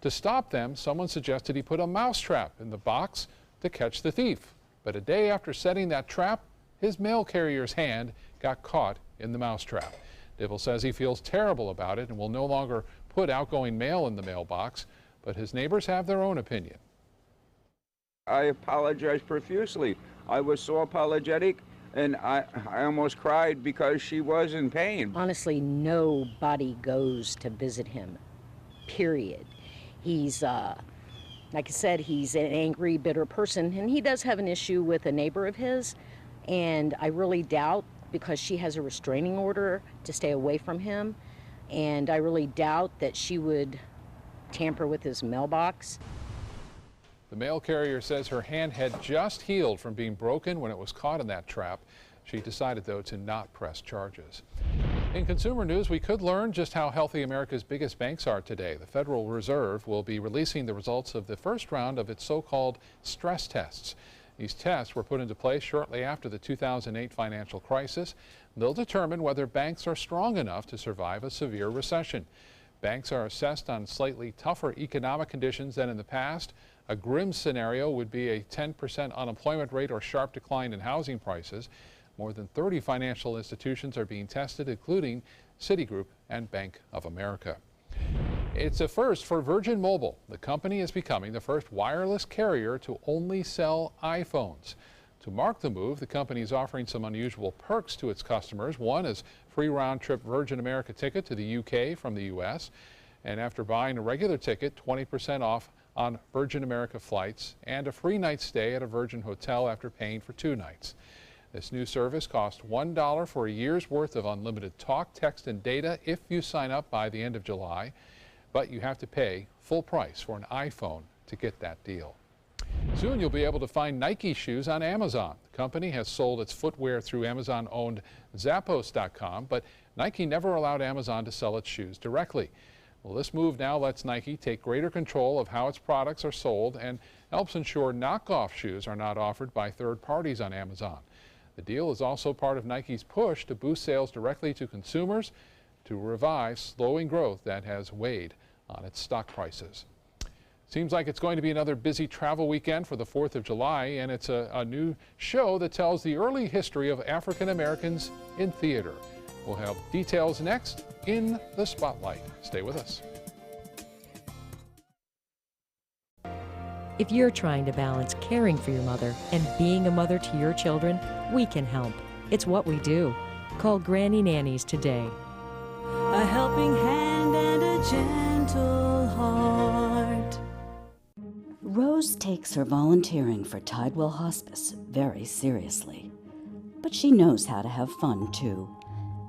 To stop them, someone suggested he put a mousetrap in the box to catch the thief. But a day after setting that trap, his mail carrier's hand got caught in the mousetrap. Dibble says he feels terrible about it and will no longer put outgoing mail in the mailbox, but his neighbors have their own opinion. I apologize profusely. I was so apologetic, and I almost cried because she was in pain. Honestly, nobody goes to visit him, period. He's Like I said, he's an angry, bitter person, and he does have an issue with a neighbor of his, and I really doubt, because she has a restraining order to stay away from him, and I really doubt that she would tamper with his mailbox. The mail carrier says her hand had just healed from being broken when it was caught in that trap. She decided, though, to not press charges. In consumer news, we could learn just how healthy America's biggest banks are today. The Federal Reserve will be releasing the results of the first round of its so-called stress tests. These tests were put into place shortly after the 2008 financial crisis. They'll determine whether banks are strong enough to survive a severe recession. Banks are assessed on slightly tougher economic conditions than in the past. A grim scenario would be a 10% unemployment rate or sharp decline in housing prices. More than 30 financial institutions are being tested, including Citigroup and Bank of America. It's a first for Virgin Mobile. The company is becoming the first wireless carrier to only sell iPhones. To mark the move, the company is offering some unusual perks to its customers. One is free round-trip Virgin America ticket to the UK from the US. And after buying a regular ticket, 20% off on Virgin America flights and a free night stay at a Virgin hotel after paying for 2 nights. This new service costs $1 for a year's worth of unlimited talk, text, and data if you sign up by the end of July. But you have to pay full price for an iPhone to get that deal. Soon you'll be able to find Nike shoes on Amazon. The company has sold its footwear through Amazon-owned Zappos.com, but Nike never allowed Amazon to sell its shoes directly. Well, this move now lets Nike take greater control of how its products are sold and helps ensure knockoff shoes are not offered by third parties on Amazon. The deal is also part of Nike's push to boost sales directly to consumers to revive slowing growth that has weighed on its stock prices. Seems like it's going to be another busy travel weekend for the 4th of July, and it's a new show that tells the early history of African Americans in theater. We'll have details next in the Spotlight. Stay with us. If you're trying to balance caring for your mother and being a mother to your children, we can help. It's what we do. Call Granny Nannies today. A helping hand and a gentle heart. Rose takes her volunteering for Tidewell Hospice very seriously. But she knows how to have fun, too.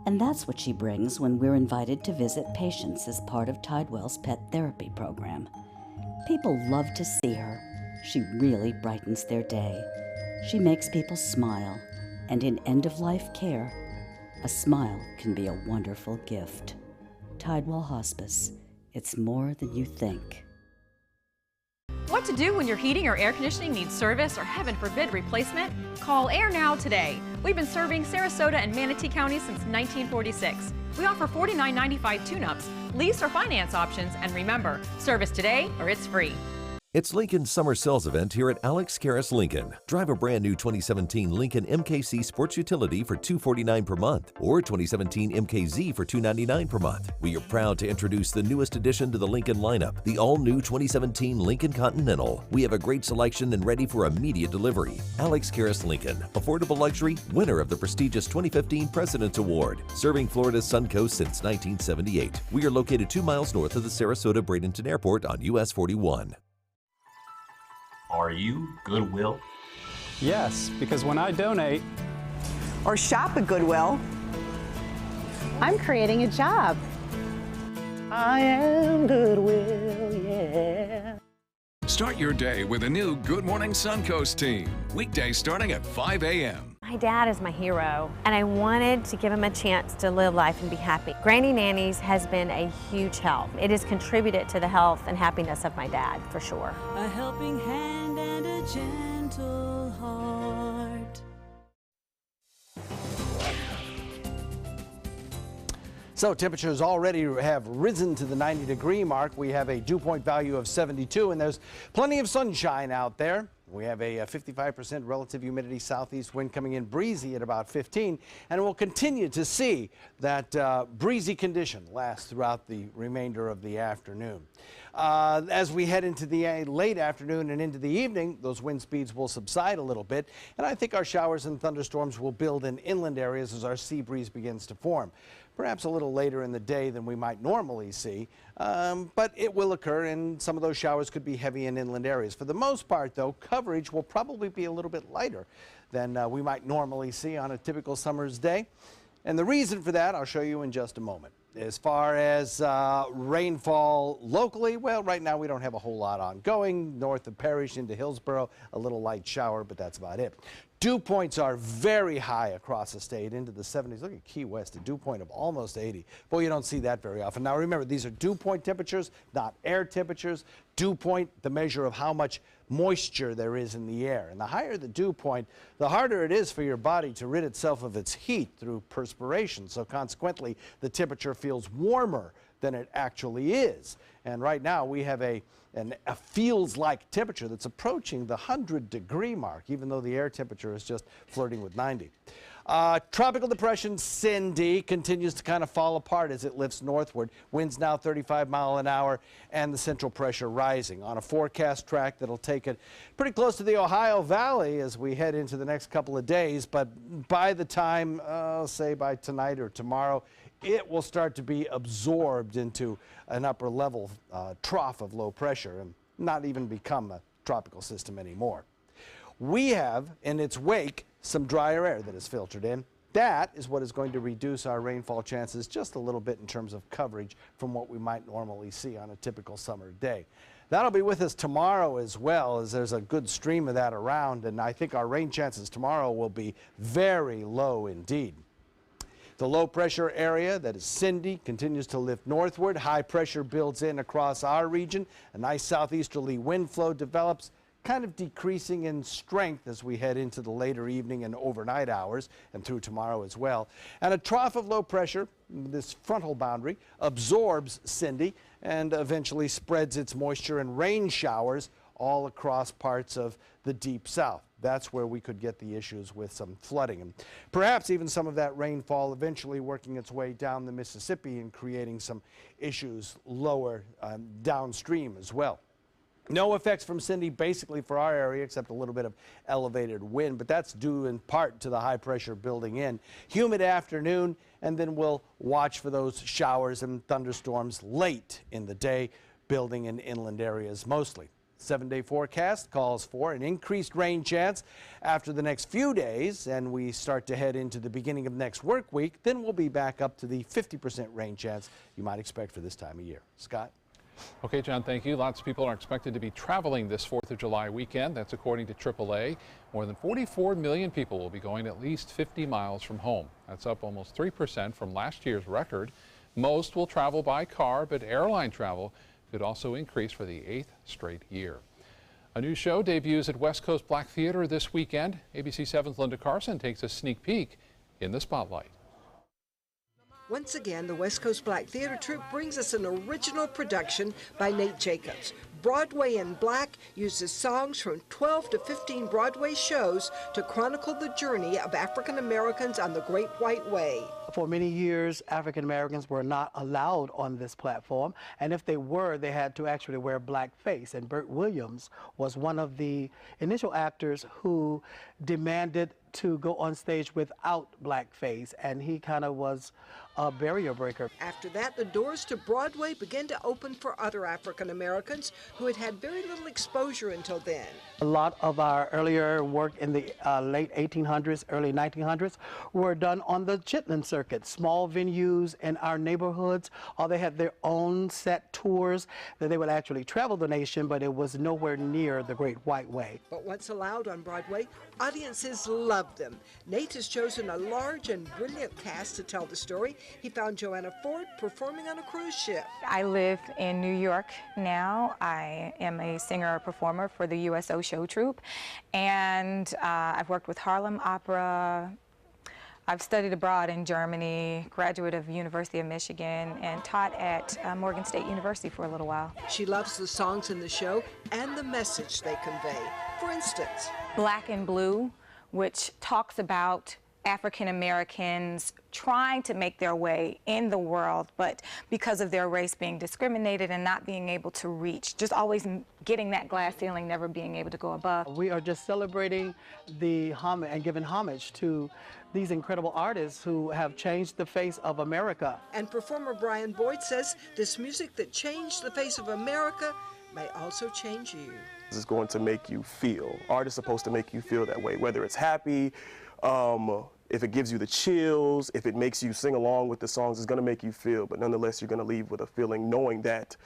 And that's what she brings when we're invited to visit patients as part of Tidewell's pet therapy program. People love to see her. She really brightens their day. She makes people smile. And in end-of-life care, a smile can be a wonderful gift. Tidewell Hospice. It's more than you think. What to do when your heating or air conditioning needs service or, heaven forbid, replacement? Call Air Now today. We've been serving Sarasota and Manatee counties since 1946. We offer $49.95 tune-ups, lease or finance options, and remember, service today or it's free. It's Lincoln's summer sales event here at Alex Karras Lincoln. Drive a brand new 2017 Lincoln MKC Sports Utility for $249 per month or 2017 MKZ for $299 per month. We are proud to introduce the newest addition to the Lincoln lineup, the all-new 2017 Lincoln Continental. We have a great selection and ready for immediate delivery. Alex Karras Lincoln, affordable luxury, winner of the prestigious 2015 President's Award, serving Florida's Suncoast since 1978. We are located 2 miles north of the Sarasota-Bradenton Airport on US 41. Are you Goodwill? Yes, because when I donate or shop at Goodwill, I'm creating a job. I am Goodwill, yeah. Start your day with a new Good Morning Suncoast team. Weekdays starting at 5 a.m. My dad is my hero, and I wanted to give him a chance to live life and be happy. Granny Nannies has been a huge help. It has contributed to the health and happiness of my dad, for sure. A helping hand and a gentle heart. So temperatures already have risen to the 90-degree mark. We have a dew point value of 72, and there's plenty of sunshine out there. We have a 55% relative humidity southeast wind coming in breezy at about 15, and we'll continue to see that breezy condition last throughout the remainder of the afternoon. As we head into the late afternoon and into the evening, those wind speeds will subside a little bit, and I think our showers and thunderstorms will build in inland areas as our sea breeze begins to form. perhaps a little later in the day than we might normally see, but it will occur, and some of those showers could be heavy in inland areas. For the most part, though, coverage will probably be a little bit lighter than we might normally see on a typical summer's day. And the reason for that, I'll show you in just a moment. As far as rainfall locally, well, right now we don't have a whole lot ongoing. North of Parrish into Hillsborough, a little light shower, but that's about it. Dew points are very high across the state, into the 70s. Look at Key West, a dew point of almost 80. Boy, you don't see that very often. Now remember, these are dew point temperatures, not air temperatures. Dew point, the measure of how much moisture there is in the air. And the higher the dew point, the harder it is for your body to rid itself of its heat through perspiration. So consequently, the temperature feels warmer than it actually is. And right now we have a feels-like temperature that's approaching the 100-degree mark, even though the air temperature is just flirting with 90. Tropical depression Cindy continues to kind of fall apart as it lifts northward. Winds now 35 miles an hour, and the central pressure rising on a forecast track that'll take it pretty close to the Ohio Valley as we head into the next couple of days. But by the time, say by tonight or tomorrow, it will start to be absorbed into an upper level trough of low pressure and not even become a tropical system anymore. We have in its wake some drier air that is filtered in. That is what is going to reduce our rainfall chances just a little bit in terms of coverage from what we might normally see on a typical summer day. That'll be with us tomorrow as well, as there's a good stream of that around, and I think our rain chances tomorrow will be very low indeed. The low pressure area, that is Cindy, continues to lift northward. High pressure builds in across our region. A nice southeasterly wind flow develops, kind of decreasing in strength as we head into the later evening and overnight hours and through tomorrow as well. And a trough of low pressure, this frontal boundary, absorbs Cindy and eventually spreads its moisture and rain showers all across parts of the deep south. That's where we could get the issues with some flooding and perhaps even some of that rainfall eventually working its way down the Mississippi and creating some issues lower downstream as well. No effects from Cindy basically for our area except a little bit of elevated wind, but that's due in part to the high pressure building in. Humid afternoon, and then we'll watch for those showers and thunderstorms late in the day, building in inland areas mostly. 7-day forecast calls for an increased rain chance after the next few days, and we start to head into the beginning of next work week. Then we'll be back up to the 50% rain chance you might expect for this time of year. Scott? Okay, John, thank you. Lots of people are expected to be traveling this 4th of July weekend. That's according to AAA. More than 44 million people will be going at least 50 miles from home. That's up almost 3% from last year's record. Most will travel by car, but airline travel could also increase for the 8th straight year. A new show debuts at West Coast Black Theater this weekend. ABC 7's Linda Carson takes a sneak peek in the spotlight. Once again, the West Coast Black Theater Troupe brings us an original production by Nate Jacobs. Broadway in Black uses songs from 12 to 15 Broadway shows to chronicle the journey of African Americans on the Great White Way. For many years, African Americans were not allowed on this platform, and if they were, they had to actually wear blackface. And Burt Williams was one of the initial actors who demanded to go on stage without blackface, and he kind of was a barrier breaker. After that, the doors to Broadway began to open for other African Americans who had had very little exposure until then. A lot of our earlier work in the late 1800s, early 1900s were done on the Chitlin circuit, small venues in our neighborhoods, or they had their own set tours that they would actually travel the nation, but it was nowhere near the Great White Way. But once allowed on Broadway, audiences loved them. Nate has chosen a large and brilliant cast to tell the story. He found Joanna Ford performing on a cruise ship. I live in New York now. I am a singer-performer for the USO show troupe, and I've worked with Harlem Opera. I've studied abroad in Germany, graduate of University of Michigan, and taught at Morgan State University for a little while. She loves the songs in the show and the message they convey. For instance, Black and Blue, which talks about African Americans trying to make their way in the world, but because of their race being discriminated and not being able to reach, just always getting that glass ceiling, never being able to go above. We are just celebrating the homage and giving homage to these incredible artists who have changed the face of America. And performer Brian Boyd says this music that changed the face of America may also change you. This is going to make you feel. Art is supposed to make you feel that way, whether it's happy, if it gives you the chills, if it makes you sing along with the songs, it's going to make you feel. But nonetheless, you're going to leave with a feeling knowing that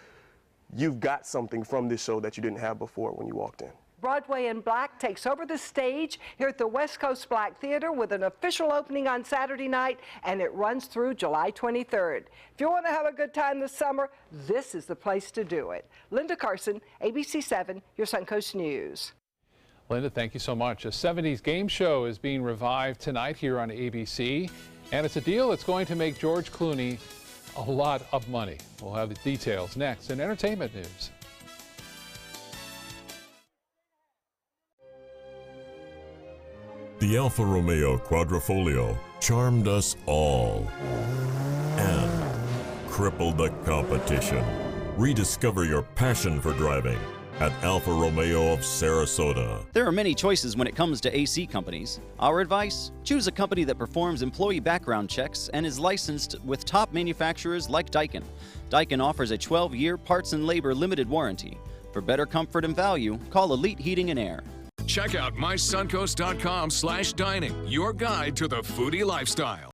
you've got something from this show that you didn't have before when you walked in. Broadway in Black takes over the stage here at the West Coast Black Theater with an official opening on Saturday night, and it runs through July 23rd. If you want to have a good time this summer, this is the place to do it. Linda Carson, ABC 7, your Suncoast News. Linda, thank you so much. A 70s game show is being revived tonight here on ABC, and it's a deal that's going to make George Clooney a lot of money. We'll have the details next in entertainment news. The Alfa Romeo Quadrifoglio charmed us all and crippled the competition. Rediscover your passion for driving at Alfa Romeo of Sarasota. There are many choices when it comes to AC companies. Our advice? Choose a company that performs employee background checks and is licensed with top manufacturers like Daikin. Daikin offers a 12-year parts and labor limited warranty. For better comfort and value, call Elite Heating and Air. Check out mysuncoast.com/dining, your guide to the foodie lifestyle.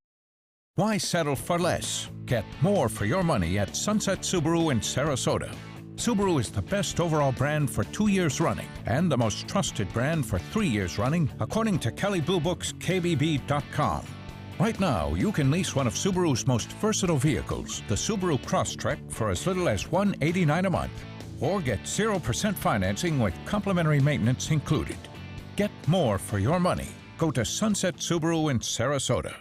Why settle for less? Get more for your money at Sunset Subaru in Sarasota. Subaru is the best overall brand for 2 years running and the most trusted brand for 3 years running, according to Kelley Blue Book's KBB.com. Right now, you can lease one of Subaru's most versatile vehicles, the Subaru Crosstrek, for as little as $189 a month. Or get 0% financing with complimentary maintenance included. Get more for your money. Go to Sunset Subaru in Sarasota.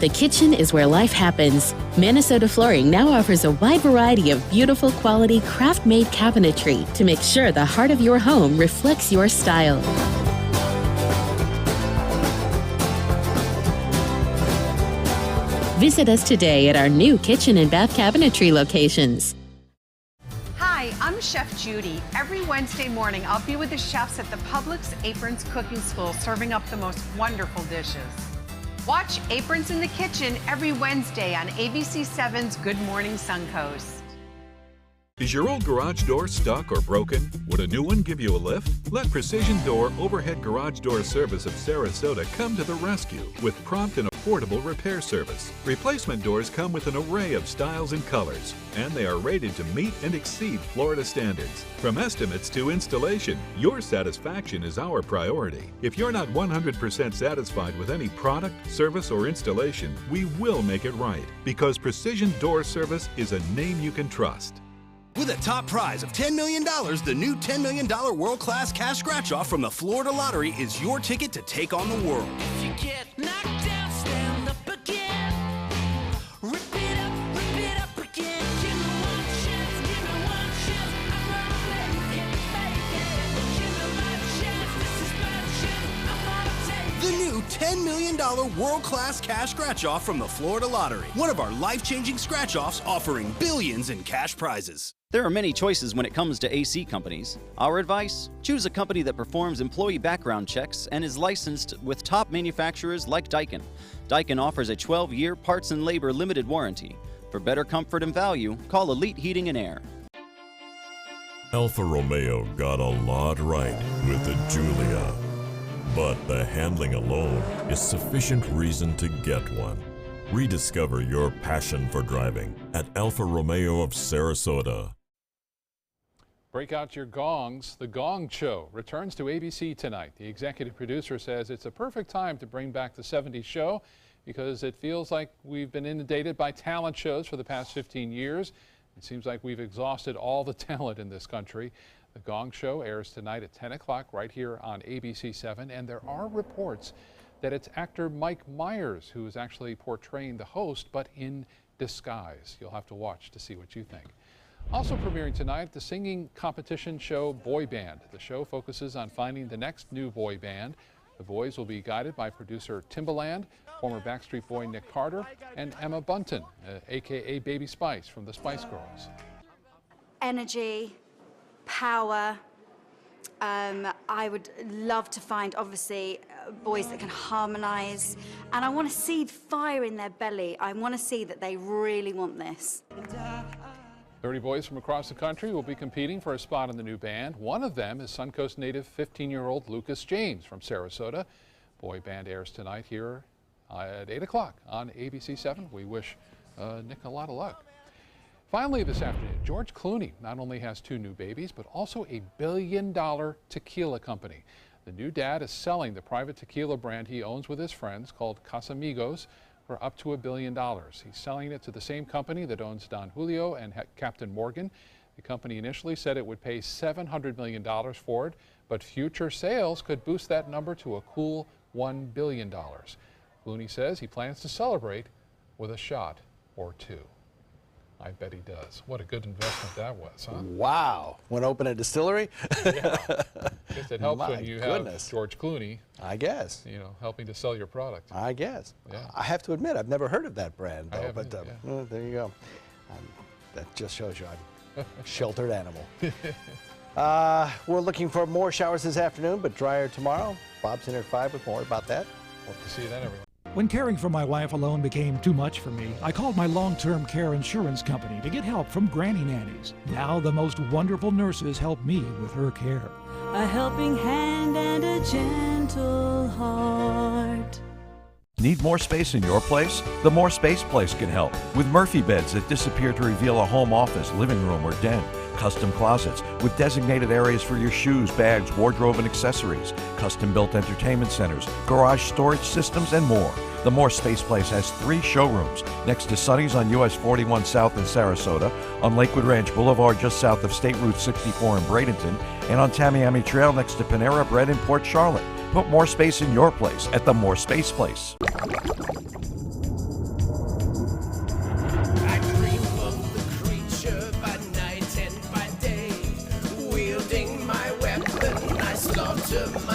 The kitchen is where life happens. Minnesota Flooring now offers a wide variety of beautiful quality craft-made cabinetry to make sure the heart of your home reflects your style. Visit us today at our new kitchen and bath cabinetry locations. Hi, I'm Chef Judy. Every Wednesday morning, I'll be with the chefs at the Publix Aprons Cooking School serving up the most wonderful dishes. Watch Aprons in the Kitchen every Wednesday on ABC 7's Good Morning Suncoast. Is your old garage door stuck or broken? Would a new one give you a lift? Let Precision Door Overhead Garage Door Service of Sarasota come to the rescue with prompt and affordable repair service. Replacement doors come with an array of styles and colors, and they are rated to meet and exceed Florida standards. From estimates to installation, your satisfaction is our priority. If you're not 100% satisfied with any product, service, or installation, we will make it right, because Precision Door Service is a name you can trust. With a top prize of $10 million, the new $10 million world-class cash scratch-off from the Florida Lottery is your ticket to take on the world. If you get knocked down, stand up again. Rip it up again. Give me one chance, give me one chance. I'm gonna make it, make it. Give me my chance, this is my chance. I'm gonna take it. The new $10 million world-class cash scratch-off from the Florida Lottery. One of our life-changing scratch-offs offering billions in cash prizes. There are many choices when it comes to AC companies. Our advice? Choose a company that performs employee background checks and is licensed with top manufacturers like Daikin. Daikin offers a 12-year parts and labor limited warranty. For better comfort and value, call Elite Heating and Air. Alfa Romeo got a lot right with the Giulia. But the handling alone is sufficient reason to get one. Rediscover your passion for driving at Alfa Romeo of Sarasota. Break out your gongs. The Gong Show returns to ABC tonight. The executive producer says it's a perfect time to bring back the 70s show because it feels like we've been inundated by talent shows for the past 15 years. It seems like we've exhausted all the talent in this country. The Gong Show airs tonight at 10 o'clock right here on ABC 7, and there are reports that it's actor Mike Myers who is actually portraying the host, but in Disguise. You'll have to watch to see what you think. Also premiering tonight, the singing competition show Boy Band. The show focuses on finding the next new boy band. The boys will be guided by producer Timbaland, former Backstreet Boy Nick Carter, and Emma Bunton, aka Baby Spice from the Spice Girls. Energy, power. I would love to find, obviously, boys that can harmonize. And I want to see fire in their belly. I want to see that they really want this. 30 boys from across the country will be competing for a spot in the new band. One of them is Suncoast native 15-year-old Lucas James from Sarasota. Boy Band airs tonight here at 8 o'clock on ABC 7. We wish Nick a lot of luck. Finally this afternoon, George Clooney not only has 2 new babies, but also a billion-dollar tequila company. The new dad is selling the private tequila brand he owns with his friends called Casamigos for up to $1 billion. He's selling it to the same company that owns Don Julio and Captain Morgan. The company initially said it would pay $700 million for it, but future sales could boost that number to a cool $1 billion. Clooney says he plans to celebrate with a shot or 2. I bet he does. What a good investment that was, huh? Wow. Want to open a distillery? Yeah. I guess it helps when you goodness. have George Clooney, I guess. you know, helping to sell your product. I guess. Yeah. I have to admit, I've never heard of that brand, I though. haven't But either, well, there you go. That just shows you I'm a sheltered animal. We're looking for more showers this afternoon, but drier tomorrow. Bob's in at 5 with more about that. Hope to see you then, everyone. When caring for my wife alone became too much for me, I called my long-term care insurance company to get help from Granny Nannies. Now the most wonderful nurses help me with her care. A helping hand and a gentle heart. Need more space in your place? The More Space Place can help with Murphy beds that disappear to reveal a home office, living room, or den. Custom closets with designated areas for your shoes, bags, wardrobe, and accessories. Custom-built entertainment centers, garage storage systems, and more. The More Space Place has 3 showrooms next to Sunny's on US 41 South in Sarasota, on Lakewood Ranch Boulevard just south of State Route 64 in Bradenton, and on Tamiami Trail next to Panera Bread in Port Charlotte. Put more space in your place at the More Space Place. Wielding my weapon, I slaughter my